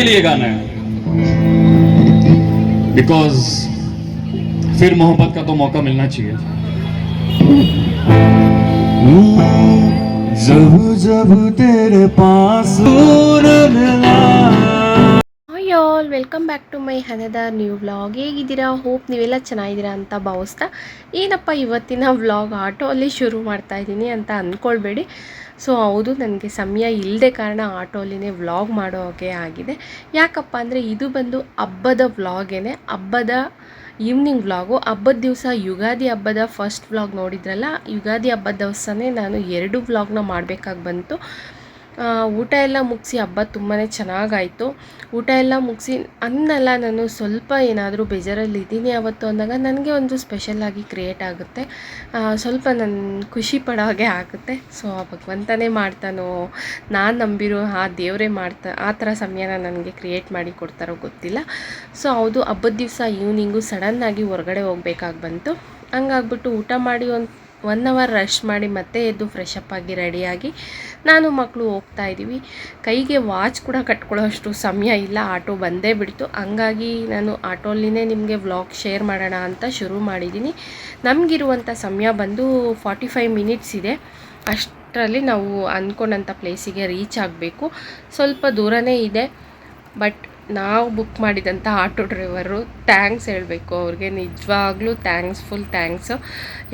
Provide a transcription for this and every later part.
के लिए गाना है, बिकॉज फिर मोहब्बत का तो मौका मिलना चाहिए. जब जब तेरे पास मिला. Hi all, welcome back to my another new vlog. ಹೇಗಿದ್ದೀರಾ? ಹೋಪ್ ನೀವೆಲ್ಲ ಚೆನ್ನಾಗಿದ್ದೀರಾ ಅಂತ ಭಾವಿಸ್ತಾ, ಏನಪ್ಪ ಇವತ್ತಿನ ವ್ಲಾಗ್ ಆಟೋ ಅಲ್ಲಿ ಶುರು ಮಾಡ್ತಾ ಇದ್ದೀನಿ ಅಂತ ಅಂದ್ಕೊಳ್ಬೇಡಿ. ಸೊ ಹೌದು, ನನಗೆ ಸಮಯ ಇಲ್ಲದೆ ಕಾರಣ ಆಟೋ ಅಲ್ಲಿನೇ ವ್ಲಾಗ್ ಮಾಡೋ ಹಾಗೆ ಆಗಿದೆ. ಯಾಕಪ್ಪ ಅಂದರೆ ಇದು ಬಂದು ಹಬ್ಬದ ವ್ಲಾಗೇನೆ, ಹಬ್ಬದ ಈವ್ನಿಂಗ್ ವ್ಲಾಗು. ಹಬ್ಬದ ದಿವಸ ಯುಗಾದಿ ಹಬ್ಬದ ಫಸ್ಟ್ ವ್ಲಾಗ್ ನೋಡಿದ್ರಲ್ಲ, ಯುಗಾದಿ ಹಬ್ಬದ ದಿವಸನೇ ನಾನು 2 ವ್ಲಾಗ್ನ ಮಾಡಬೇಕಾಗಿ ಬಂತು. ಊಟ ಎಲ್ಲ ಮುಗಿಸಿ ಹಬ್ಬ ತುಂಬಾ ಚೆನ್ನಾಗಾಯಿತು. ಊಟ ಎಲ್ಲ ಮುಗಿಸಿ ಅನ್ನಲ್ಲ, ನಾನು ಸ್ವಲ್ಪ ಏನಾದರೂ ಬೇಜಾರಲ್ಲಿದ್ದೀನಿ ಅವತ್ತು ಅಂದಾಗ ನನಗೆ ಒಂದು ಸ್ಪೆಷಲಾಗಿ ಕ್ರಿಯೇಟ್ ಆಗುತ್ತೆ, ಸ್ವಲ್ಪ ನನ್ನ ಖುಷಿ ಪಡೋ ಹಾಗೆ ಆಗುತ್ತೆ. ಸೊ ಆ ಭಗವಂತನೇ ಮಾಡ್ತಾನೋ, ನಾನು ನಂಬಿರೋ ಆ ದೇವರೇ ಆ ಥರ ಸಮಯನ ನನಗೆ ಕ್ರಿಯೇಟ್ ಮಾಡಿ ಕೊಡ್ತಾರೋ ಗೊತ್ತಿಲ್ಲ. ಸೊ ಹೌದು, ಹಬ್ಬದ ದಿವಸ ಈವ್ನಿಂಗು ಸಡನ್ನಾಗಿ ಹೊರಗಡೆ ಹೋಗ್ಬೇಕಾಗಿ ಬಂತು. ಹಂಗಾಗ್ಬಿಟ್ಟು ಊಟ ಮಾಡಿ ಒಂದು 1 ಅವರ್ ರೆಸ್ಟ್ ಮಾಡಿ ಮತ್ತೆ ಎದ್ದು ಫ್ರೆಶ್ ಅಪ್ ಆಗಿ ರೆಡಿಯಾಗಿ ನಾನು ಮಕ್ಕಳು ಹೋಗ್ತಾ ಇದ್ದೀವಿ. ಕೈಗೆ ವಾಚ್ ಕೂಡ ಕಟ್ಕೊಳ್ಳೋ ಅಷ್ಟು ಸಮಯ ಇಲ್ಲ, ಆಟೋ ಬಂದೇ ಬಿಡ್ತು. ಹಂಗಾಗಿ ನಾನು ಆಟೋಲ್ಲಿನೇ ನಿಮಗೆ ವ್ಲಾಗ್ ಶೇರ್ ಮಾಡೋಣ ಅಂತ ಶುರು ಮಾಡಿದ್ದೀನಿ. ನಮಗಿರುವಂಥ ಸಮಯ ಬಂದು 45 ಮಿನಿಟ್ಸ್ ಇದೆ. ಅಷ್ಟರಲ್ಲಿ ನಾವು ಅಂದ್ಕೊಂಡಂಥ ಪ್ಲೇಸಿಗೆ ರೀಚ್ ಆಗಬೇಕು. ಸ್ವಲ್ಪ ದೂರನೇ ಇದೆ, ಬಟ್ ನಾವು ಬುಕ್ ಮಾಡಿದಂಥ ಆಟೋ ಡ್ರೈವರು ಥ್ಯಾಂಕ್ಸ್ ಹೇಳಬೇಕು ಅವ್ರಿಗೆ, ನಿಜವಾಗ್ಲೂ ಫುಲ್ ಥ್ಯಾಂಕ್ಸು.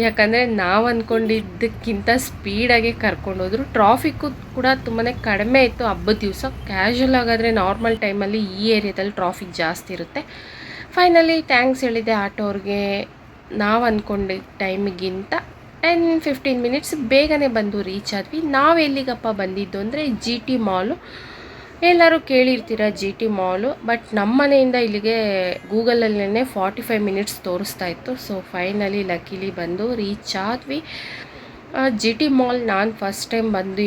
ಯಾಕಂದರೆ ನಾವು ಅಂದ್ಕೊಂಡಿದ್ದಕ್ಕಿಂತ ಸ್ಪೀಡಾಗಿ ಕರ್ಕೊಂಡೋದ್ರು. ಟ್ರಾಫಿಕ್ಕು ಕೂಡ ತುಂಬಾ ಕಡಿಮೆ ಇತ್ತು ಹಬ್ಬದ ದಿವಸ. ಕ್ಯಾಶುವಲ್ ಆಗಾದರೆ ನಾರ್ಮಲ್ ಟೈಮಲ್ಲಿ ಈ ಏರಿಯಾದಲ್ಲಿ ಟ್ರಾಫಿಕ್ ಜಾಸ್ತಿ ಇರುತ್ತೆ. ಫೈನಲಿ ಥ್ಯಾಂಕ್ಸ್ ಹೇಳಿದೆ ಆಟೋ ಅವ್ರಿಗೆ. ನಾವು ಅಂದ್ಕೊಂಡಿದ್ದ ಟೈಮಿಗಿಂತ 10-15 ಮಿನಿಟ್ಸ್ ಬೇಗನೆ ಬಂದು ರೀಚ್ ಆದ್ವಿ. ನಾವು ಎಲ್ಲಿಗಪ್ಪ ಬಂದಿದ್ದು ಅಂದರೆ GT ಮಾಲು. ಎಲ್ಲರೂ ಕೇಳಿರ್ತೀರ GT ಮಾಲು, ಬಟ್ ನಮ್ಮ ಮನೆಯಿಂದ ಇಲ್ಲಿಗೆ ಗೂಗಲಲ್ಲೇ 45 ಮಿನಿಟ್ಸ್ ತೋರಿಸ್ತಾ ಇತ್ತು. ಸೊ ಫೈನಲಿ ಲಕ್ಕಿಲಿ ಬಂದು ರೀಚ್ ಆದ್ವಿ. GT ಮಾಲ್ ನಾನು ಫಸ್ಟ್ ಟೈಮ್ ಬಂದು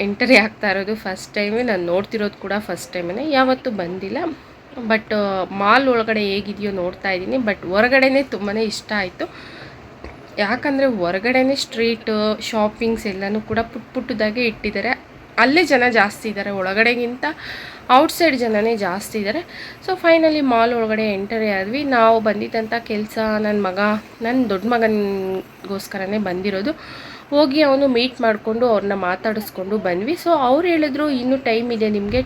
ಎಂಟ್ರಿ ಆಗ್ತಾ ಇರೋದು, ಫಸ್ಟ್ ಟೈಮೇ ನಾನು ನೋಡ್ತಿರೋದು ಕೂಡ ಫಸ್ಟ್ ಟೈಮೇ, ಯಾವತ್ತೂ ಬಂದಿಲ್ಲ. ಬಟ್ ಮಾಲ್ ಒಳಗಡೆ ಹೇಗಿದೆಯೋ ನೋಡ್ತಾ ಇದ್ದೀನಿ. ಬಟ್ ಹೊರಗಡೆನೇ ತುಂಬಾ ಇಷ್ಟ ಆಯಿತು. ಯಾಕಂದರೆ ಹೊರಗಡೆನೇ ಸ್ಟ್ರೀಟ್ ಶಾಪಿಂಗ್ಸ್ ಎಲ್ಲನೂ ಕೂಡ ಪುಟ್ಟದಾಗೆ ಇಟ್ಟಿದ್ದಾರೆ. ಅಲ್ಲೇ ಜನ ಜಾಸ್ತಿ ಇದ್ದಾರೆ, ಒಳಗಡೆಗಿಂತ ಔಟ್ಸೈಡ್ ಜನನೇ ಜಾಸ್ತಿ ಇದ್ದಾರೆ. ಸೊ ಫೈನಲಿ ಮಾಲ್ ಒಳಗಡೆ ಎಂಟರಿ ಆದ್ವಿ. ನಾವು ಬಂದಿದ್ದಂಥ ಕೆಲಸ ನನ್ನ ದೊಡ್ಡ ಮಗನಿಗೋಸ್ಕರನೇ ಬಂದಿರೋದು. ಹೋಗಿ ಅವನು ಮೀಟ್ ಮಾಡಿಕೊಂಡು ಅವ್ರನ್ನ ಮಾತಾಡಿಸ್ಕೊಂಡು ಬಂದ್ವಿ. ಸೊ ಅವ್ರು ಹೇಳಿದ್ರು ಇನ್ನೂ ಟೈಮ್ ಇದೆ ನಿಮಗೆ,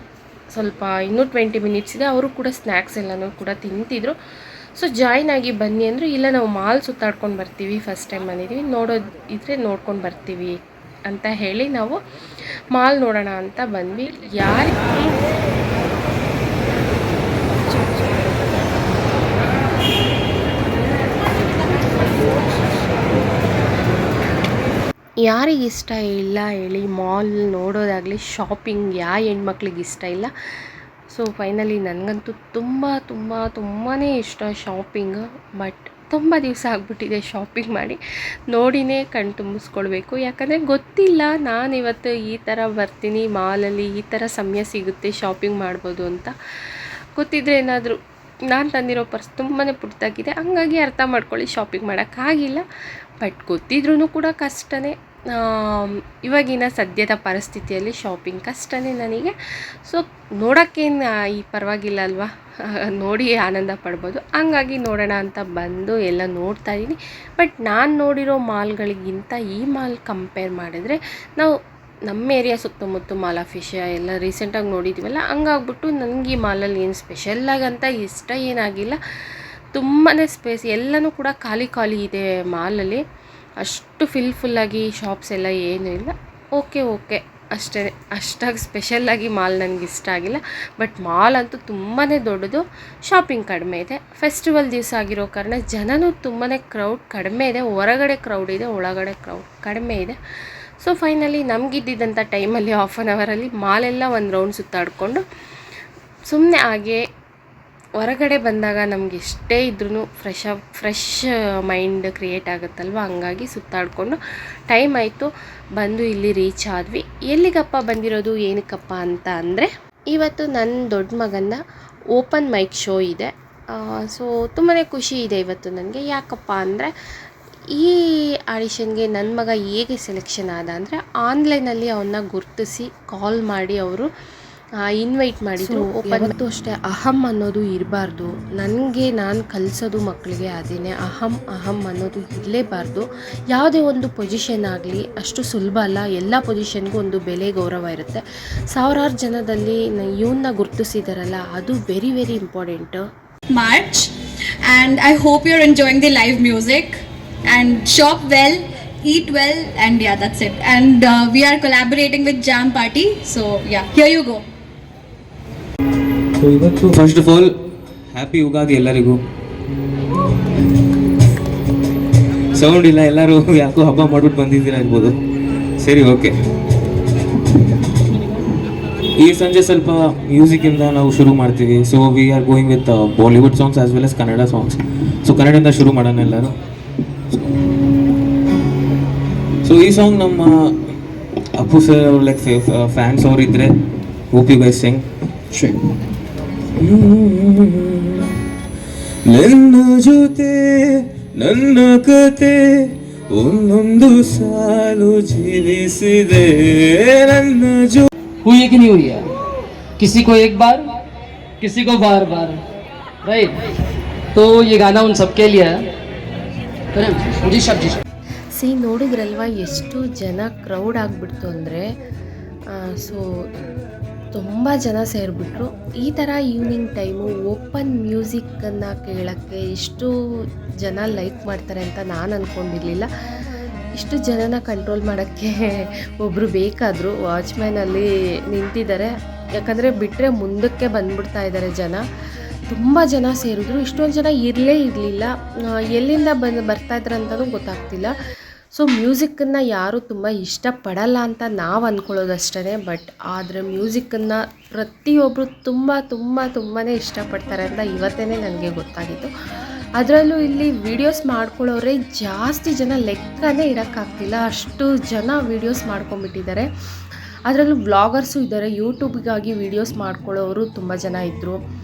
ಸ್ವಲ್ಪ ಇನ್ನೂ 20 ಮಿನಿಟ್ಸ್ ಇದೆ. ಅವರು ಕೂಡ ಸ್ನ್ಯಾಕ್ಸ್ ಎಲ್ಲನೂ ಕೂಡ ತಿಂತಿದ್ರು. ಸೊ ಜಾಯ್ನ್ ಆಗಿ ಬನ್ನಿ ಅಂದರು. ಇಲ್ಲ, ನಾವು ಮಾಲ್ ಸುತ್ತಾಡ್ಕೊಂಡು ಬರ್ತೀವಿ, ಫಸ್ಟ್ ಟೈಮ್ ಬಂದಿದ್ದೀವಿ, ನೋಡೋದು ಇದ್ರೆ ನೋಡ್ಕೊಂಡು ಬರ್ತೀವಿ ಅಂತ ಹೇಳಿ ನಾವು ಮಾಲ್ ನೋಡೋಣ ಅಂತ ಬಂದ್ವಿ. ಯಾರಿಗಿಷ್ಟ ಇಲ್ಲ ಹೇಳಿ ಮಾಲ್ ನೋಡೋದಾಗಲಿ, ಶಾಪಿಂಗ್ ಯಾವ ಹೆಣ್ಮಕ್ಳಿಗೆ ಇಷ್ಟ ಇಲ್ಲ. ಸೊ ಫೈನಲಿ ನನಗಂತೂ ತುಂಬಾ ಇಷ್ಟ ಶಾಪಿಂಗ್. ಬಟ್ ತುಂಬ ದಿವಸ ಆಗಿಬಿಟ್ಟಿದೆ ಶಾಪಿಂಗ್ ಮಾಡಿ, ನೋಡಿನೇ ಕಣ್ ತುಂಬಿಸ್ಕೊಳ್ಬೇಕು. ಯಾಕಂದರೆ ಗೊತ್ತಿಲ್ಲ, ನಾನಿವತ್ತು ಈ ಥರ ಬರ್ತೀನಿ ಮಾಲಲ್ಲಿ, ಈ ಥರ ಸಮಯ ಸಿಗುತ್ತೆ ಶಾಪಿಂಗ್ ಮಾಡ್ಬೋದು ಅಂತ. ಗೊತ್ತಿದ್ದರೆ ಏನಾದರೂ, ನಾನು ತಂದಿರೋ ಪರ್ಸ್ ತುಂಬಾ ಪುಟ್ಟದಾಗಿದೆ, ಹಂಗಾಗಿ ಅರ್ಥ ಮಾಡ್ಕೊಳ್ಳಿ, ಶಾಪಿಂಗ್ ಮಾಡೋಕ್ಕಾಗಿಲ್ಲ. ಬಟ್ ಗೊತ್ತಿದ್ರೂ ಕೂಡ ಕಷ್ಟನೇ. ಇವಾಗಿನ ಸದ್ಯದ ಪರಿಸ್ಥಿತಿಯಲ್ಲಿ ಶಾಪಿಂಗ್ ಕಷ್ಟನೇ ನನಗೆ. ಸೊ ನೋಡೋಕ್ಕೇನು ಈ ಪರವಾಗಿಲ್ಲ ಅಲ್ವಾ, ನೋಡಿ ಆನಂದ ಪಡ್ಬೋದು. ಹಂಗಾಗಿ ನೋಡೋಣ ಅಂತ ಬಂದು ಎಲ್ಲ ನೋಡ್ತಾ ಇದ್ದೀನಿ. ಬಟ್ ನಾನು ನೋಡಿರೋ ಮಾಲ್ಗಳಿಗಿಂತ ಈ ಮಾಲ್ ಕಂಪೇರ್ ಮಾಡಿದ್ರೆ, ನಾವು ನಮ್ಮ ಏರಿಯಾ ಸುತ್ತಮುತ್ತ ಮಾಲ್ ಆಫೀಷಿಯ ಎಲ್ಲ ರೀಸೆಂಟಾಗಿ ನೋಡಿದ್ದೀವಲ್ಲ, ಹಂಗಾಗ್ಬಿಟ್ಟು ನನಗೆ ಈ ಮಾಲಲ್ಲಿ ಏನು ಸ್ಪೆಷಲ್ಲಾಗಂತ ಇಷ್ಟ ಏನಾಗಿಲ್ಲ. ತುಂಬಾ ಸ್ಪೇಸ್, ಎಲ್ಲನೂ ಕೂಡ ಖಾಲಿ ಇದೆ ಮಾಲಲ್ಲಿ. ಅಷ್ಟು ಫುಲ್ಲಾಗಿ ಶಾಪ್ಸ್ ಎಲ್ಲ ಏನೂ ಇಲ್ಲ. ಓಕೆ ಅಷ್ಟೇ, ಅಷ್ಟಾಗಿ ಸ್ಪೆಷಲ್ಲಾಗಿ ಮಾಲ್ ನನಗೆ ಇಷ್ಟ ಆಗಿಲ್ಲ. ಬಟ್ ಮಾಲ್ ಅಂತೂ ತುಂಬಾ ದೊಡ್ಡದು, ಶಾಪಿಂಗ್ ಕಡಿಮೆ ಇದೆ. ಫೆಸ್ಟಿವಲ್ ದಿವಸ ಆಗಿರೋ ಕಾರಣ ಜನನೂ ತುಂಬಾ ಕ್ರೌಡ್ ಕಡಿಮೆ ಇದೆ. ಹೊರಗಡೆ ಕ್ರೌಡ್ ಇದೆ, ಒಳಗಡೆ ಕ್ರೌಡ್ ಕಡಿಮೆ ಇದೆ. ಸೊ ಫೈನಲಿ ನಮಗಿದ್ದಂಥ ಟೈಮಲ್ಲಿ 1/2 an ಅವರಲ್ಲಿ ಮಾಲೆಲ್ಲ ಒಂದು ರೌಂಡ್ ಸುತ್ತಾಡಿಕೊಂಡು ಸುಮ್ಮನೆ ಹಾಗೆ ಹೊರಗಡೆ ಬಂದಾಗ ನಮ್ಗೆ ಎಷ್ಟೇ ಇದ್ರೂ ಫ್ರೆಶ್ ಮೈಂಡ್ ಕ್ರಿಯೇಟ್ ಆಗುತ್ತಲ್ವ, ಹಂಗಾಗಿ ಸುತ್ತಾಡಿಕೊಂಡು ಟೈಮ್ ಆಯಿತು. ಬಂದು ಇಲ್ಲಿ ರೀಚ್ ಆದ್ವಿ. ಎಲ್ಲಿಗಪ್ಪ ಬಂದಿರೋದು, ಏನಕ್ಕಪ್ಪ ಅಂತ ಅಂದರೆ, ಇವತ್ತು ನನ್ನ ದೊಡ್ಡ ಮಗನ ಓಪನ್ ಮೈಕ್ ಶೋ ಇದೆ. ಸೊ ತುಂಬಾ ಖುಷಿ ಇದೆ ಇವತ್ತು ನನಗೆ. ಯಾಕಪ್ಪ ಅಂದರೆ, ಈ ಆಡಿಷನ್ಗೆ ನನ್ನ ಮಗ ಹೇಗೆ ಸೆಲೆಕ್ಷನ್ ಆದ ಅಂದರೆ, ಆನ್ಲೈನಲ್ಲಿ ಅವನ್ನ ಗುರುತಿಸಿ ಕಾಲ್ ಮಾಡಿ ಅವರು ಇನ್ವೈಟ್ ಮಾಡಿದ್ರು. ಯಾವತ್ತೂ ಅಷ್ಟೇ ಅಹಂ ಅನ್ನೋದು ಇರಬಾರ್ದು. ನನಗೆ ನಾನು ಕಲಿಸೋದು ಮಕ್ಕಳಿಗೆ ಅದೇನೆ, ಅಹಂ ಅನ್ನೋದು ಇರಲೇಬಾರ್ದು. ಯಾವುದೇ ಒಂದು ಪೊಸಿಷನ್ ಆಗಲಿ ಅಷ್ಟು ಸುಲಭ ಅಲ್ಲ. ಎಲ್ಲ ಪೊಸಿಷನ್ಗೂ ಒಂದು ಬೆಲೆ ಗೌರವ ಇರುತ್ತೆ. ಸಾವಿರಾರು ಜನದಲ್ಲಿ ಇವನ್ನ ಗುರುತಿಸಿದಾರಲ್ಲ, ಅದು very very important. March, and I hope you're enjoying the live music, and shop well, eat well, and yeah, that's it. And we are collaborating with Jam Party, so yeah, here you go. So ಇವತ್ತು first of all happy Ugadi ಎಲ್ಲರಿಗೂ. Sound ಇಲ್ಲ, ಎಲ್ಲರೂ ಯಾಕೋ ಹಬ್ಬ ಮಾಡ್ಬಿಟ್ಟು ಬಂದಿದ್ದೀರಾ ಇರ್ಬೋದು. ಸರಿ, ಓಕೆ. ಈ ಸಂಜೆ ಸ್ವಲ್ಪ ಮ್ಯೂಸಿಕ್ಕಿಂದ ನಾವು ಶುರು ಮಾಡ್ತೀವಿ. So we are going with Bollywood songs as well as Kannada songs. So ಕನ್ನಡದಿಂದ ಶುರು ಮಾಡೋಣ ಎಲ್ಲರೂ. ಸೊ ಈ ಸಾಂಗ್ ನಮ್ಮ ಅಪ್ಪು ಸರ್ ಅವ್ರು ಲೈಕ್ ಫ್ಯಾನ್ಸ್ ಅವ್ರು ಇದ್ರೆ ಹೋಪ್ ಯು ಗೈಸ್ ಸಿಂಗ್. ನನ್ನ ಜೊತೆ ನನ್ನ ಕತೆ ಒಂದೊಂದು ಸಾಲು ಜೀವಿಸಿದೆ ನನ್ನ ಜೊತೆ. हुई है कि नहीं हुई है? किसी को एक बार, किसी को बार बार, राइट? तो ये गाना उन सबके लिए है. जी शब जी शब. ನೋಡಿದ್ರಲ್ವ ಎಷ್ಟು ಜನ ಕ್ರೌಡ್ ಆಗಿಬಿಡ್ತು ಅಂದರೆ, ಸೊ ತುಂಬ ಜನ ಸೇರಿಬಿಟ್ರು. ಈ ಥರ ಈವ್ನಿಂಗ್ ಟೈಮು ಓಪನ್ ಮ್ಯೂಸಿಕ್ಕನ್ನು ಕೇಳೋಕ್ಕೆ ಎಷ್ಟು ಜನ ಲೈಕ್ ಮಾಡ್ತಾರೆ ಅಂತ ನಾನು ಅಂದ್ಕೊಂಡಿರಲಿಲ್ಲ. ಇಷ್ಟು ಜನನ ಕಂಟ್ರೋಲ್ ಮಾಡೋಕ್ಕೆ ಒಬ್ಬರು ಬೇಕಾದರು. ವಾಚ್ಮ್ಯಾನಲ್ಲಿ ನಿಂತಿದ್ದಾರೆ, ಯಾಕಂದರೆ ಬಿಟ್ಟರೆ ಮುಂದಕ್ಕೆ ಬಂದ್ಬಿಡ್ತಾ ಇದ್ದಾರೆ ಜನ. ತುಂಬ ಜನ ಸೇರಿದ್ರು. ಇಷ್ಟೊಂದು ಜನ ಇರಲಿಲ್ಲ. ಎಲ್ಲಿಂದ ಬರ್ತಾಯಿದ್ರು ಅಂತಲೂ ಗೊತ್ತಾಗ್ತಿಲ್ಲ. ಸೊ ಮ್ಯೂಸಿಕ್ಕನ್ನು ಯಾರು ತುಂಬ ಇಷ್ಟಪಡಲ್ಲ ಅಂತ ನಾವು ಅಂದ್ಕೊಳ್ಳೋದಷ್ಟೇ. ಬಟ್ ಆದರೆ ಮ್ಯೂಸಿಕ್ಕನ್ನು ಪ್ರತಿಯೊಬ್ಬರು ತುಂಬಾ ಇಷ್ಟಪಡ್ತಾರೆ ಅಂತ ಇವತ್ತೇ ನನಗೆ ಗೊತ್ತಾಗಿತ್ತು. ಅದರಲ್ಲೂ ಇಲ್ಲಿ ವೀಡಿಯೋಸ್ ಮಾಡ್ಕೊಳ್ಳೋರೆ ಜಾಸ್ತಿ ಜನ, ಲೆಕ್ಕನೇ ಇರೋಕ್ಕಾಗ್ತಿಲ್ಲ, ಅಷ್ಟು ಜನ ವೀಡಿಯೋಸ್ ಮಾಡ್ಕೊಂಬಿಟ್ಟಿದ್ದಾರೆ. ಅದರಲ್ಲೂ ಬ್ಲಾಗರ್ಸು ಇದ್ದಾರೆ, ಯೂಟ್ಯೂಬ್ಗಾಗಿ ವೀಡಿಯೋಸ್ ಮಾಡ್ಕೊಳ್ಳೋರು ತುಂಬ ಜನ ಇದ್ದರು.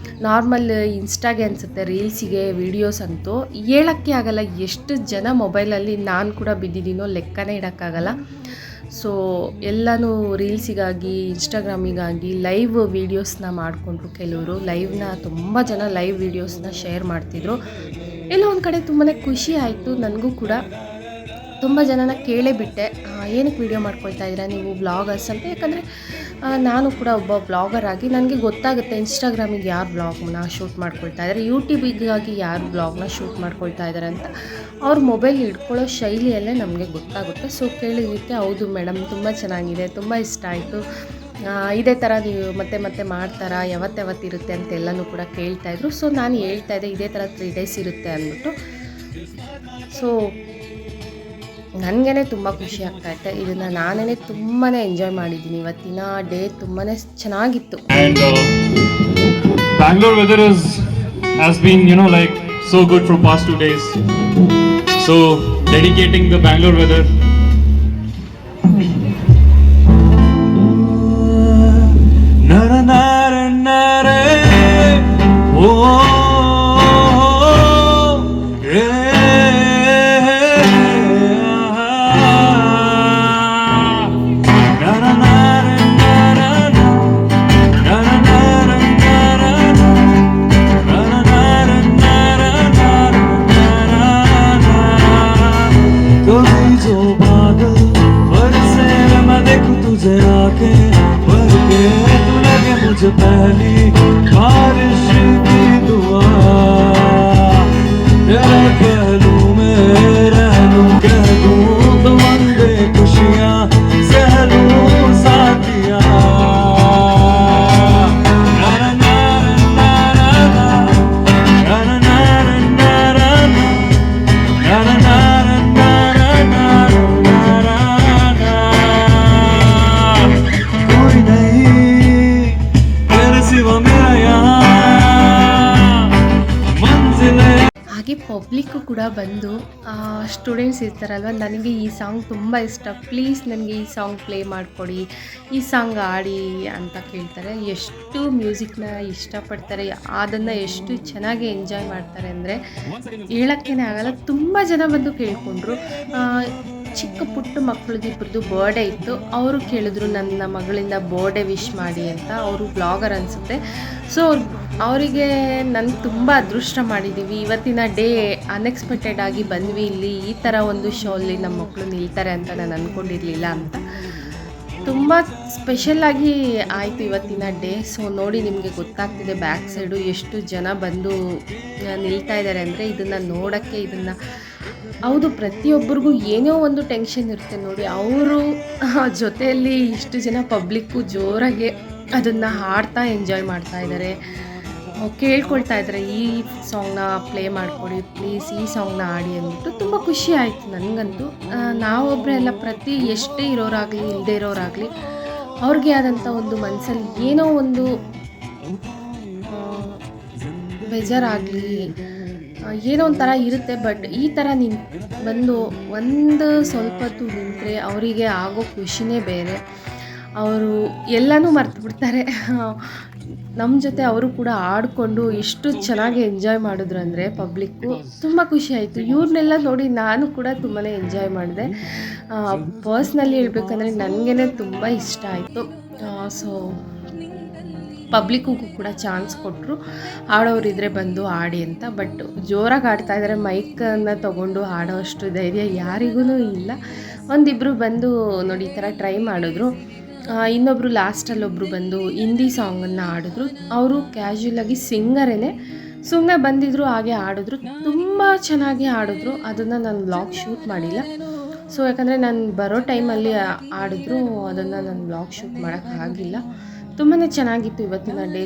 ನಾರ್ಮಲ್ ಇನ್ಸ್ಟಾಗೆ ಅನಿಸುತ್ತೆ, ರೀಲ್ಸಿಗೆ ವೀಡಿಯೋಸ್ ಅಂತೂ ಹೇಳೋಕ್ಕೆ ಆಗಲ್ಲ. ಎಷ್ಟು ಜನ ಮೊಬೈಲಲ್ಲಿ ನಾನು ಕೂಡ ಬಿದ್ದಿದ್ದೀನೋ ಲೆಕ್ಕನೇ ಇಡೋಕ್ಕಾಗಲ್ಲ. ಸೊ ಎಲ್ಲನೂ ರೀಲ್ಸಿಗಾಗಿ, ಇನ್ಸ್ಟಾಗ್ರಾಮಿಗಾಗಿ ಲೈವ್ ವೀಡಿಯೋಸ್ನ ಮಾಡಿಕೊಂಡ್ರು. ಕೆಲವರು ಲೈವ್ನ, ತುಂಬ ಜನ ಲೈವ್ ವೀಡಿಯೋಸ್ನ ಶೇರ್ ಮಾಡ್ತಿದ್ರು. ಎಲ್ಲೋ ಒಂದು ಕಡೆ ತುಂಬಾ ಖುಷಿ ಆಯಿತು. ನನಗೂ ಕೂಡ ತುಂಬ ಜನನ ಕೇಳೇ ಬಿಟ್ಟೆ, ಏನಕ್ಕೆ ವೀಡಿಯೋ ಮಾಡ್ಕೊಳ್ತಾ ಇದ್ದೀರಾ ನೀವು ಬ್ಲಾಗರ್ಸ್ ಅಂತ. ಯಾಕಂದರೆ ನಾನು ಕೂಡ ಒಬ್ಬ ಬ್ಲಾಗರ್ ಆಗಿ ನನಗೆ ಗೊತ್ತಾಗುತ್ತೆ ಇನ್ಸ್ಟಾಗ್ರಾಮಿಗೆ ಯಾರು ಬ್ಲಾಗ್ನ ಶೂಟ್ ಮಾಡ್ಕೊಳ್ತಾ ಇದ್ದಾರೆ, ಯೂಟ್ಯೂಬಿಗಾಗಿ ಯಾರು ಬ್ಲಾಗ್ನ ಶೂಟ್ ಮಾಡ್ಕೊಳ್ತಾ ಇದ್ದಾರೆ ಅಂತ ಅವ್ರ ಮೊಬೈಲ್ ಹಿಡ್ಕೊಳ್ಳೋ ಶೈಲಿಯಲ್ಲೇ ನಮಗೆ ಗೊತ್ತಾಗುತ್ತೆ. ಸೊ ಕೇಳಿದ್ದಕ್ಕೆ ಹೌದು ಮೇಡಮ್, ತುಂಬ ಚೆನ್ನಾಗಿದೆ, ತುಂಬ ಇಷ್ಟ ಆಯಿತು, ಇದೇ ಥರ ನೀವು ಮತ್ತೆ ಮಾಡ್ತಾರಾ, ಯಾವತ್ತಿರುತ್ತೆ ಅಂತೆಲ್ಲನೂ ಕೂಡ ಕೇಳ್ತಾಯಿದ್ರು. ಸೊ ನಾನು ಹೇಳ್ತಾಯಿದ್ದೆ ಇದೇ ಥರ 3 days ಇರುತ್ತೆ ಅಂದ್ಬಿಟ್ಟು. ಸೊ ನನಗೇ ತುಂಬ ಖುಷಿ ಆಗ್ತಾಯಿತ್ತೆ. ಇದನ್ನು ನಾನೇ ತುಂಬಾ ಎಂಜಾಯ್ ಮಾಡಿದ್ದೀನಿ. ಇವತ್ತಿನ ಡೇ ತುಂಬಾ ಚೆನ್ನಾಗಿತ್ತು. And Bangalore weather has been, like so good for past 2 days. So dedicating the Bangalore weather. Nara nara nara, oh, yeah. Nara nara nara, nara nara nara, nara nara nara, nara. कभी जो बादल बरसे मैं देखूं तुझे आके भर के, तू लगे मुझे पहली बारिश की दुआ। तेरा कह लूं मैं रह लूं, कह दूं तो वंदे खुशियां सह लूं साथिया। नारा नारा नारा नारा नारा नारा नारा नारा नारा नारा नारा। कोई नहीं तेरे सिवा मेरा यहाँ मंजिल है। ಹಾಗೆ ಪಬ್ಲಿಕ್ಕು ಕೂಡ ಬಂದು ಸ್ಟೂಡೆಂಟ್ಸ್ ಇರ್ತಾರಲ್ವ, ನನಗೆ ಈ ಸಾಂಗ್ ತುಂಬ ಇಷ್ಟ, ಪ್ಲೀಸ್ ನನಗೆ ಈ ಸಾಂಗ್ ಪ್ಲೇ ಮಾಡಿಕೊಡಿ, ಈ ಸಾಂಗ್ ಆಡಿ ಅಂತ ಕೇಳ್ತಾರೆ. ಎಷ್ಟು ಮ್ಯೂಸಿಕ್ನ ಇಷ್ಟಪಡ್ತಾರೆ, ಅದನ್ನು ಎಷ್ಟು ಚೆನ್ನಾಗಿ ಎಂಜಾಯ್ ಮಾಡ್ತಾರೆ ಅಂದರೆ ಹೇಳೋಕ್ಕೇ ಆಗಲ್ಲ. ತುಂಬ ಜನ ಬಂದು ಕೇಳ್ಕೊಂಡ್ರು. ಚಿಕ್ಕ ಪುಟ್ಟ ಮಕ್ಕಳದ್ದು ಇಬ್ಬರದು ಬರ್ಡೇ ಇತ್ತು. ಅವರು ಕೇಳಿದ್ರು ನನ್ನ ಮಗಳಿಂದ ಬರ್ಡೇ ವಿಶ್ ಮಾಡಿ ಅಂತ. ಅವರು ಬ್ಲಾಗರ್ ಅನಿಸುತ್ತೆ. ಸೊ ಅವರಿಗೆ ನನಗೆ ತುಂಬ ಅದೃಷ್ಟ ಮಾಡಿದ್ದೀವಿ. ಇವತ್ತಿನ ಡೇ ಅನ್ಎಕ್ಸ್ಪೆಕ್ಟೆಡ್ ಆಗಿ ಬಂದ್ವಿ. ಇಲ್ಲಿ ಈ ಥರ ಒಂದು ಶೋಲ್ಲಿ ನಮ್ಮ ಮಕ್ಕಳು ನಿಲ್ತಾರೆ ಅಂತ ನಾನು ಅಂದ್ಕೊಂಡಿರಲಿಲ್ಲ ಅಂತ. ತುಂಬ ಸ್ಪೆಷಲ್ಲಾಗಿ ಆಯಿತು ಇವತ್ತಿನ ಡೇ. ಸೊ ನೋಡಿ ನಿಮಗೆ ಗೊತ್ತಾಗ್ತಿದೆ ಬ್ಯಾಕ್ ಸೈಡು ಎಷ್ಟು ಜನ ಬಂದು ನಿಲ್ತಾ ಇದ್ದಾರೆ ಅಂದರೆ ಇದನ್ನು ನೋಡೋಕ್ಕೆ. ಇದನ್ನು ಹೌದು, ಪ್ರತಿಯೊಬ್ಬರಿಗೂ ಏನೋ ಒಂದು ಟೆನ್ಷನ್ ಇರುತ್ತೆ ನೋಡಿ. ಅವರು ಜೊತೆಯಲ್ಲಿ ಇಷ್ಟು ಜನ ಪಬ್ಲಿಕ್ಕು ಜೋರಾಗಿ ಅದನ್ನು ಹಾಡ್ತಾ ಎಂಜಾಯ್ ಮಾಡ್ತಾ ಇದ್ದಾರೆ, ಕೇಳ್ಕೊಳ್ತಾ ಇದ್ದಾರೆ ಈ ಸಾಂಗ್ನ ಪ್ಲೇ ಮಾಡಿಕೊಡಿ ಪ್ಲೀಸ್, ಈ ಸಾಂಗ್ನ ಆಡಿ ಅಂದ್ಬಿಟ್ಟು. ತುಂಬ ಖುಷಿ ಆಯಿತು ನನಗಂತೂ. ನಾವೊಬ್ಬರೇ ಎಲ್ಲ, ಪ್ರತಿ ಎಷ್ಟೇ ಇರೋರಾಗಲಿ ಇಲ್ಲದೇ ಇರೋರಾಗಲಿ ಅವ್ರಿಗೆ ಆದಂಥ ಒಂದು ಮನಸ್ಸಲ್ಲಿ ಏನೋ ಒಂದು ಬೇಜಾರಾಗಲಿ ಏನೋ ಒಂಥರ ಇರುತ್ತೆ. ಬಟ್ ಈ ಥರ ಬಂದು ಒಂದು ಸ್ವಲ್ಪ ಹೊತ್ತು ನಿಂತರೆ ಅವರಿಗೆ ಆಗೋ ಖುಷಿನೇ ಬೇರೆ. ಅವರು ಎಲ್ಲನೂ ಮರ್ತು ಬಿಡ್ತಾರೆ. ನಮ್ಮ ಜೊತೆ ಅವರು ಕೂಡ ಆಡಿಕೊಂಡು ಎಷ್ಟು ಚೆನ್ನಾಗಿ ಎಂಜಾಯ್ ಮಾಡಿದ್ರು ಅಂದರೆ ಪಬ್ಲಿಕ್ಕು. ತುಂಬ ಖುಷಿ ಆಯಿತು. ಇವ್ರನ್ನೆಲ್ಲ ನೋಡಿ ನಾನು ಕೂಡ ತುಂಬಾ ಎಂಜಾಯ್ ಮಾಡಿದೆ. ಪರ್ಸ್ನಲಿ ಹೇಳ್ಬೇಕಂದ್ರೆ ನನಗೇ ತುಂಬ ಇಷ್ಟ ಆಯಿತು. ಸೊ ಪಬ್ಲಿಕ್ಕಿಗೂ ಕೂಡ ಚಾನ್ಸ್ ಕೊಟ್ಟರು, ಆಡೋರಿದ್ರೆ ಬಂದು ಆಡಿ ಅಂತ. ಬಟ್ ಜೋರಾಗಿ ಆಡ್ತಾ ಇದ್ದಾರೆ, ಮೈಕನ್ನು ತೊಗೊಂಡು ಆಡೋ ಅಷ್ಟು ಧೈರ್ಯ ಯಾರಿಗೂ ಇಲ್ಲ. ಒಂದಿಬ್ಬರು ಬಂದು ನೋಡಿ ಈ ಥರ ಟ್ರೈ ಮಾಡಿದ್ರು. ಇನ್ನೊಬ್ಬರು ಲಾಸ್ಟಲ್ಲೊಬ್ಬರು ಬಂದು ಹಿಂದಿ ಸಾಂಗನ್ನು ಆಡಿದ್ರು. ಅವರು ಕ್ಯಾಶುಯಲಾಗಿ ಸಿಂಗರೇ ಸುಮ್ಮನೆ ಬಂದಿದ್ರು, ಹಾಗೆ ಆಡಿದ್ರು. ತುಂಬ ಚೆನ್ನಾಗಿ ಆಡಿದ್ರು. ಅದನ್ನು ನಾನು ವ್ಲಾಗ್ ಶೂಟ್ ಮಾಡಿಲ್ಲ. ಸೊ ಯಾಕಂದರೆ ನಾನು ಬರೋ ಟೈಮಲ್ಲಿ ಆಡಿದ್ರು, ಅದನ್ನು ನಾನು ವ್ಲಾಗ್ ಶೂಟ್ ಮಾಡೋಕ್ಕಾಗಿಲ್ಲ. ತುಂಬಾ ಚೆನ್ನಾಗಿತ್ತು ಇವತ್ತಿನ ಡೇ.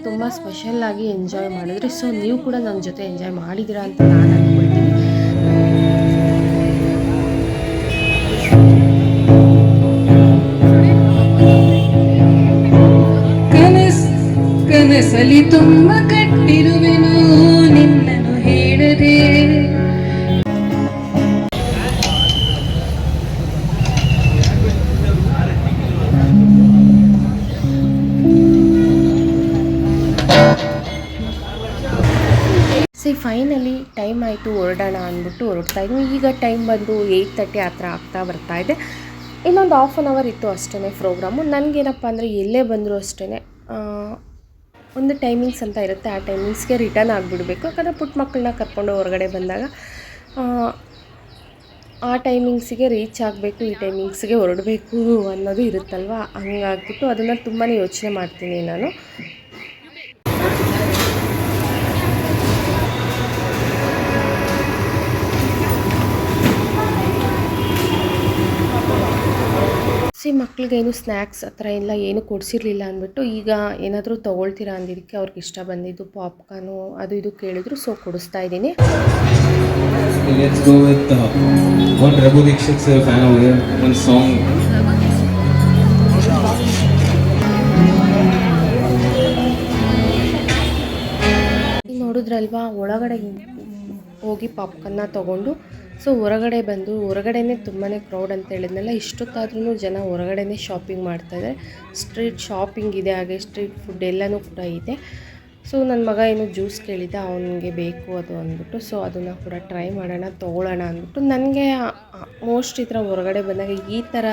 ತುಂಬ ಸ್ಪೆಷಲ್ಲಾಗಿ ಎಂಜಾಯ್ ಮಾಡಿದ್ರಿ. ಸೊ ನೀವು ಕೂಡ ನನ್ನ ಜೊತೆ ಎಂಜಾಯ್ ಮಾಡಿದ್ದೀರಾ ಅಂತ ನಾನು ಅಂದ್ಕೊಳ್ತೀನಿ. ಕನಸಲಿ ತುಂಬ ಕಟ್ಟಿರುವೆನು ನಿನ್ನನ್ನು ಹೇಳದೆ. ಫೈನಲಿ ಟೈಮ್ ಆಯಿತು, ಹೊರಡೋಣ ಅಂದ್ಬಿಟ್ಟು ಹೊರಡ್ತಾ ಇದ್ವಿ. ಈಗ ಟೈಮ್ ಬಂದು 8:30 ಆ ಥರ ಆಗ್ತಾ ಬರ್ತಾ ಇದೆ. ಇನ್ನೊಂದು ಹಾಫ್ ಆನ್ ಅವರ್ ಇತ್ತು ಅಷ್ಟೇ ಪ್ರೋಗ್ರಾಮು. ನನಗೇನಪ್ಪ ಅಂದರೆ ಎಲ್ಲೇ ಬಂದರೂ ಅಷ್ಟೇ ಒಂದು ಟೈಮಿಂಗ್ಸ್ ಅಂತ ಇರುತ್ತೆ. ಆ ಟೈಮಿಂಗ್ಸ್ಗೆ ರಿಟರ್ನ್ ಆಗಿಬಿಡ್ಬೇಕು. ಯಾಕಂದರೆ ಪುಟ್ಟ ಮಕ್ಕಳನ್ನ ಕರ್ಕೊಂಡು ಹೊರಗಡೆ ಬಂದಾಗ ಆ ಟೈಮಿಂಗ್ಸಿಗೆ ರೀಚ್ ಆಗಬೇಕು, ಈ ಟೈಮಿಂಗ್ಸ್ಗೆ ಹೊರಡಬೇಕು ಅನ್ನೋದು ಇರುತ್ತಲ್ವ. ಹಂಗಾಗ್ಬಿಟ್ಟು ಅದನ್ನು ತುಂಬಾ ಯೋಚನೆ ಮಾಡ್ತೀನಿ ನಾನು. ಮಕ್ಕಳಿಗೇನು ಸ್ನ್ಯಾಕ್ಸ್ ಆ ಥರ ಎಲ್ಲ ಏನು ಕೊಡಿಸಿರ್ಲಿಲ್ಲ ಅಂದ್ಬಿಟ್ಟು ಈಗ ಏನಾದರೂ ತೊಗೊಳ್ತೀರಾ ಅಂದಿದ್ದಕ್ಕೆ ಅವ್ರಿಗೆ ಇಷ್ಟ ಬಂದಿದ್ದು ಪಾಪ್ಕಾರ್ನು ಅದು ಇದು ಕೇಳಿದ್ರು. ಸೊ ಕೊಡಿಸ್ತಾ ಇದ್ದೀನಿ. ನೋಡಿದ್ರಲ್ವಾ, ಒಳಗಡೆ ಹೋಗಿ ಪಾಪ್ಕಾರ್ನ ತೊಗೊಂಡು ಸೊ ಹೊರಗಡೆ ಬಂದು, ಹೊರಗಡೆನೇ ತುಂಬಾ ಕ್ರೌಡ್ ಅಂತ ಹೇಳಿದ್ನಲ್ಲ, ಇಷ್ಟೊತ್ತಾದ್ರೂ ಜನ ಹೊರಗಡೆನೇ ಶಾಪಿಂಗ್ ಮಾಡ್ತಾಯಿದ್ದಾರೆ. ಸ್ಟ್ರೀಟ್ ಶಾಪಿಂಗ್ ಇದೆ, ಹಾಗೆ ಸ್ಟ್ರೀಟ್ ಫುಡ್ ಎಲ್ಲನೂ ಕೂಡ ಇದೆ. ಸೊ ನನ್ನ ಮಗ ಏನು ಜ್ಯೂಸ್ ಕೇಳಿದ್ದ, ಅವನಿಗೆ ಬೇಕು ಅದು ಅಂದ್ಬಿಟ್ಟು. ಸೊ ಅದನ್ನು ಕೂಡ ಟ್ರೈ ಮಾಡೋಣ, ತೊಗೊಳ್ಳೋಣ ಅಂದ್ಬಿಟ್ಟು. ನನಗೆ ಮೋಸ್ಟ್ ಈ ಥರ ಹೊರಗಡೆ ಬಂದಾಗ ಈ ಥರ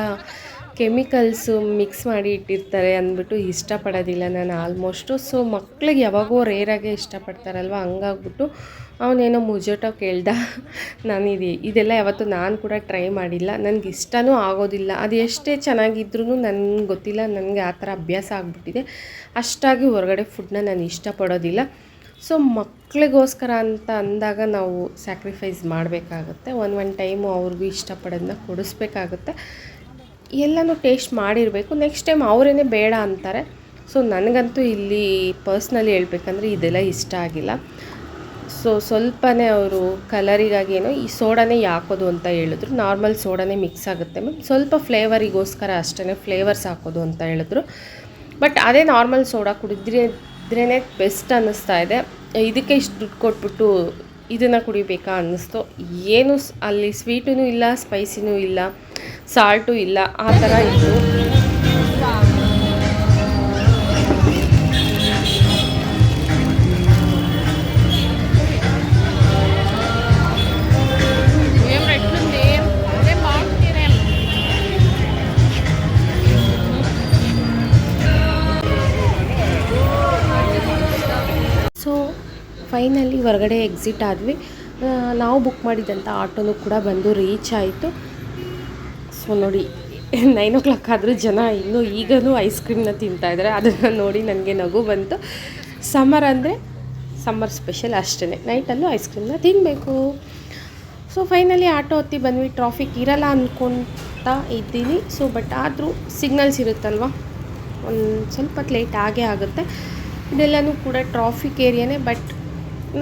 ಕೆಮಿಕಲ್ಸು ಮಿಕ್ಸ್ ಮಾಡಿ ಇಟ್ಟಿರ್ತಾರೆ ಅಂದ್ಬಿಟ್ಟು ಇಷ್ಟಪಡೋದಿಲ್ಲ ನಾನು ಆಲ್ಮೋಸ್ಟು. ಸೊ ಮಕ್ಳಿಗೆ ಯಾವಾಗೋ ರೇರಾಗೆ ಇಷ್ಟಪಡ್ತಾರಲ್ವ, ಹಂಗಾಗ್ಬಿಟ್ಟು ಅವನೇನೋ ಮುಜೋಟೋ ಕೇಳ್ದ. ನಾನು ಇದೆಲ್ಲ ಯಾವತ್ತೂ ನಾನು ಕೂಡ ಟ್ರೈ ಮಾಡಿಲ್ಲ, ನನಗೆ ಇಷ್ಟನೂ ಆಗೋದಿಲ್ಲ. ಅದು ಎಷ್ಟೇ ಚೆನ್ನಾಗಿದ್ರೂ ನನಗೆ ಗೊತ್ತಿಲ್ಲ, ನನಗೆ ಆ ಥರ ಅಭ್ಯಾಸ ಆಗಿಬಿಟ್ಟಿದೆ. ಅಷ್ಟಾಗಿ ಹೊರಗಡೆ ಫುಡ್ನ ನಾನು ಇಷ್ಟಪಡೋದಿಲ್ಲ. ಸೊ ಮಕ್ಕಳಿಗೋಸ್ಕರ ಅಂತ ಅಂದಾಗ ನಾವು ಸ್ಯಾಕ್ರಿಫೈಸ್ ಮಾಡಬೇಕಾಗುತ್ತೆ. ಒಂದು ಟೈಮು ಅವ್ರಿಗೂ ಇಷ್ಟಪಡೋದನ್ನ ಕೊಡಿಸ್ಬೇಕಾಗುತ್ತೆ. ಎಲ್ಲನೂ ಟೇಸ್ಟ್ ಮಾಡಿರಬೇಕು. ನೆಕ್ಸ್ಟ್ ಟೈಮ್ ಅವರೇ ಬೇಡ ಅಂತಾರೆ. ಸೊ ನನಗಂತೂ ಇಲ್ಲಿ ಪರ್ಸ್ನಲಿ ಹೇಳ್ಬೇಕಂದ್ರೆ ಇದೆಲ್ಲ ಇಷ್ಟ ಆಗಿಲ್ಲ. ಸೊ ಸ್ವಲ್ಪನೇ ಅವರು ಕಲರಿಗಾಗಿ ಏನೋ ಈ ಸೋಡಾನೇ ಹಾಕೋದು ಅಂತ ಹೇಳಿದ್ರು. ನಾರ್ಮಲ್ ಸೋಡಾನೇ ಮಿಕ್ಸ್ ಆಗುತ್ತೆ ಮ್ಯಾಮ್, ಸ್ವಲ್ಪ ಫ್ಲೇವರಿಗೋಸ್ಕರ ಅಷ್ಟೇ ಫ್ಲೇವರ್ಸ್ ಹಾಕೋದು ಅಂತ ಹೇಳಿದ್ರು. ಬಟ್ ಅದೇ ನಾರ್ಮಲ್ ಸೋಡಾ ಕುಡಿದ್ರೇ ಬೆಸ್ಟ್ ಅನ್ನಿಸ್ತಾ ಇದೆ. ಇದಕ್ಕೆ ಇಷ್ಟು ದುಡ್ಡು ಕೊಟ್ಬಿಟ್ಟು ಇದನ್ನು ಕುಡಿಬೇಕಾ ಅನ್ನಿಸ್ತು. ಏನು ಅಲ್ಲಿ ಸ್ವೀಟೂ ಇಲ್ಲ, ಸ್ಪೈಸಿನೂ ಇಲ್ಲ, ಸಾಲ್ಟು ಇಲ್ಲ, ಆ ಥರ ಇತ್ತು. ಫೈನಲಿ ಹೊರಗಡೆ ಎಕ್ಸಿಟ್ ಆದ್ವಿ. ನಾವು ಬುಕ್ ಮಾಡಿದಂಥ ಆಟೋನು ಕೂಡ ಬಂದು ರೀಚ್ ಆಯಿತು. ಸೊ ನೋಡಿ 9 o'clock ಆದರೂ ಜನ ಇನ್ನೂ ಈಗಲೂ ಐಸ್ ಕ್ರೀಮ್ನ ತಿಂತಾಯಿದ್ದಾರೆ. ಅದನ್ನು ನೋಡಿ ನನಗೆ ನಗು ಬಂತು. ಸಮ್ಮರ್ ಅಂದರೆ ಸಮ್ಮರ್ ಸ್ಪೆಷಲ್ ಅಷ್ಟೇ, ನೈಟಲ್ಲೂ ಐಸ್ ಕ್ರೀಮ್ನ ತಿನ್ನಬೇಕು. ಸೊ ಫೈನಲಿ ಆಟೋ ಹತ್ತಿ ಬಂದ್ವಿ. ಟ್ರಾಫಿಕ್ ಇರಲ್ಲ ಅಂದ್ಕೊತಾ ಇದ್ದೀನಿ. ಸೊ ಬಟ್ ಆದರೂ ಸಿಗ್ನಲ್ಸ್ ಇರುತ್ತಲ್ವ, ಒಂದು ಸ್ವಲ್ಪ ಹೊತ್ತು ಲೇಟ್ ಆಗೇ ಆಗುತ್ತೆ. ಇದೆಲ್ಲನೂ ಕೂಡ ಟ್ರಾಫಿಕ್ ಏರಿಯಾನೇ. ಬಟ್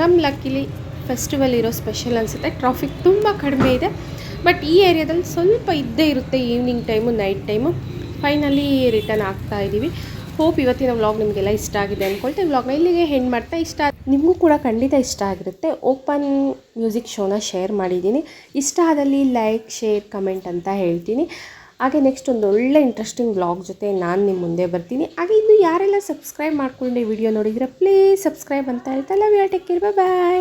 ನಮ್ಮ ಲಕ್ಕಿಲಿ ಫೆಸ್ಟಿವಲ್ ಇರೋ ಸ್ಪೆಷಲ್ ಅನಿಸುತ್ತೆ. ಟ್ರಾಫಿಕ್ ತುಂಬ ಕಡಿಮೆ ಇದೆ. ಬಟ್ ಈ ಏರಿಯಾದಲ್ಲಿ ಸ್ವಲ್ಪ ಇದ್ದೇ ಇರುತ್ತೆ evening time, night time. Finally return ಆಗ್ತಾ ಇದ್ದೀವಿ. ಹೋಪ್ ಇವತ್ತಿನ ವ್ಲಾಗ್ ನಿಮಗೆಲ್ಲ ಇಷ್ಟ ಆಗಿದೆ ಅಂದ್ಕೊಳ್ತೆ. ವ್ಲಾಗ್ನ ಇಲ್ಲಿಗೆ ಹೆಂಡ್ ಮಾಡ್ತಾ ನಿಮಗೂ ಕೂಡ ಖಂಡಿತ ಇಷ್ಟ ಆಗಿರುತ್ತೆ. ಓಪನ್ ಮ್ಯೂಸಿಕ್ ಶೋನ ಶೇರ್ ಮಾಡಿದ್ದೀನಿ. ಇಷ್ಟ ಆದಲ್ಲಿ ಲೈಕ್, ಶೇರ್, ಕಮೆಂಟ್ ಅಂತ ಹೇಳ್ತೀನಿ. ಹಾಗೆ ನೆಕ್ಸ್ಟ್ ಒಂದು ಒಳ್ಳೆ ಇಂಟ್ರೆಸ್ಟಿಂಗ್ ವ್ಲಾಗ್ ಜೊತೆ ನಾನು ನಿಮ್ಮ ಮುಂದೆ ಬರ್ತೀನಿ. ಹಾಗೆ ಇನ್ನು ಯಾರೆಲ್ಲ ಸಬ್ಸ್ಕ್ರೈಬ್ ಮಾಡ್ಕೊಂಡೆ ವಿಡಿಯೋ ನೋಡಿದರೆ ಪ್ಲೀಸ್ ಸಬ್ಸ್ಕ್ರೈಬ್ ಅಂತ ಹೇಳ್ತಾ love you, take care, bye.